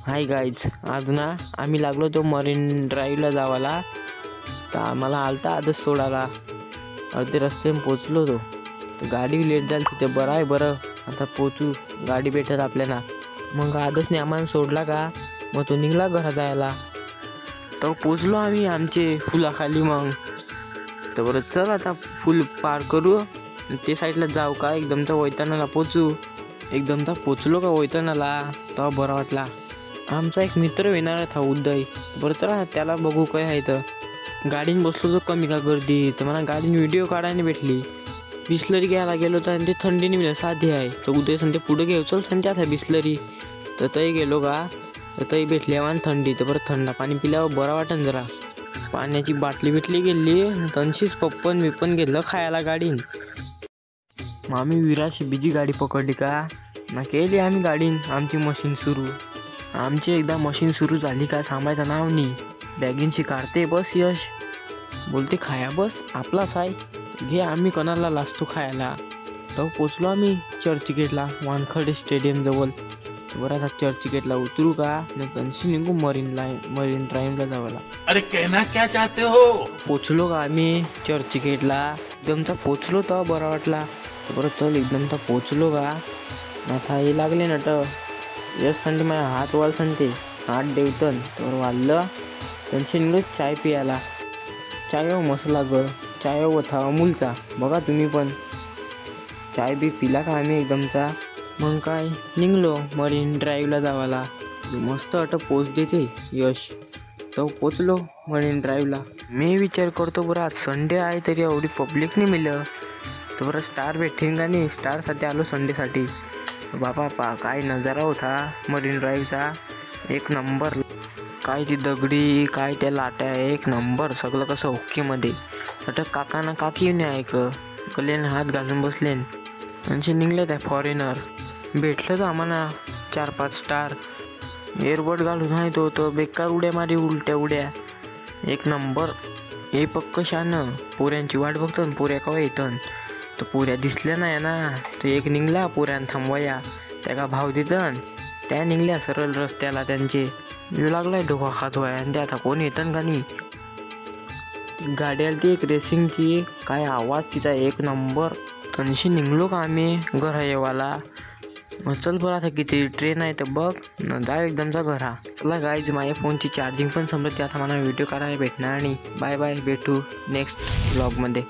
Hi guys, आज ना आम्ही लागलो तो मरीन ड्राईव्हला जावाला. तर आम्हाला आलता आजच सोडायला. अर्धे रस्त्याने पोचलो तो. तर गाडी लेट झाली तिथे. बरं आहे बरं, आता पोचू, गाडी भेटत आपल्याला. मग आजच आम्हाला सोडला का मग तो निघला घरात जायला. तर पोचलो आम्ही आमचे फुलाखाली. मग तर बरं चल आता फुल पार करू, ते साईडला जाऊ का एकदमचा वैतानाला पोचू. एकदमचा पोचलो का वैतानाला तेव्हा बरं वाटला. आमचा एक मित्र येणार था उदय. बरं चला त्याला बघू काय आहे. तर गाडीने बसलो तर कमी का गर्दी. तर मला गाडीने व्हिडिओ काढायला भेटली. बिस्लरी घ्यायला गेलो तर ते थंडीने मिळालं साधे आहे. तर उदय संते पुढे घेऊ चल संते आता बिस्लरी. तर तही गेलो का तर तही भेटली आम्हाला थंडी. तर बरं थंड पाणी पिल्यावर बरं वाटन जरा. पाण्याची बाटली भेटली गेली. तनशीच पप्पन विपन घेतलं खायला गाडीन. मग आम्ही विराशी बिजी गाडी पकडली का ना केली आम्ही गाडीन आमची मशीन सुरू. आमची एकदा मशीन सुरू झाली का थांबायचं नाव नाही. बॅगिनशी काढते बस यश बोलते खाया बस आपलाच आहे घे. आम्ही कोणाला लाजतो खायला. तर पोचलो आम्ही चर्चगेटला वानखडे स्टेडियम जवळ. बरं आता चर्चगेटला उतरू का नाही तनशी निघू मरीन ड्राईव्हला जावाला. अरे कहना क्या चाहते हो. पोचलो का आम्ही चर्चगेटला. एकदमचा पोचलो तर बरा वाटला. बरं चल एकदमचा पोचलो का आता हे लागले नट यश सांगते माझ्या हात वाल सांगते हात देवतन. तर वाढलं त्यांची निघलो चाय पियाला. चाय मसाला चाय होता अमूलचा. बघा तुम्ही पण चाय बी पिला का आम्ही एकदमचा. मग काय निघलो मरीन ड्राईव्हला जावाला. मस्त पोच देते यश. तो पोचलो मरीन ड्राईव्हला. मी विचार करतो बरं आज संडे आहे तरी एवढी पब्लिक नाही मिळलं. तर बरं स्टार भेटेन का नाही. स्टारसाठी आलो संडेसाठी. बाबा काय नजारा होता मरीन ड्राईव्हचा. एक नंबर. काय ती दगडी काय त्या लाट्या एक नंबर. सगळं कसं ओकेमध्ये. आता काका ना काकी नाही ऐक कल्याने हात घालून बसलेन. त्यांचे निघले त्या फॉरेनर. भेटलं तर आम्हाला 4-5 स्टार. एअरबड घालून आहे तो बेकार उड्या मारी उलट्या उड्या. एक नंबर. हे पक्क शान पोऱ्यांची वाट बघतो पोऱ्या कवा येतं. तर पोऱ्या दिसल्या नाही ना. तो एक निघला पोऱ्यान थांबवाया त्या का भाव देतं. त्या निघल्या सरळ रस्त्याला त्यांचे. येऊ लागलाय डोका खात व्हाय. आणि ते आता कोण येतं का नाही. गाडी आली ती एक रेसिंगची. काय आवाज तिचा एक नंबर. तनशी निघलो का आम्ही घरा येवाला. मग चल बरं आता किती ट्रेन आहे तर बघ न जा एकदमचा घरा. चला गाईज माझ्या फोनची चार्जिंग पण संपली. आता मला व्हिडिओ काढायला भेटणार नाही. बाय बाय, भेटू नेक्स्ट ब्लॉगमध्ये.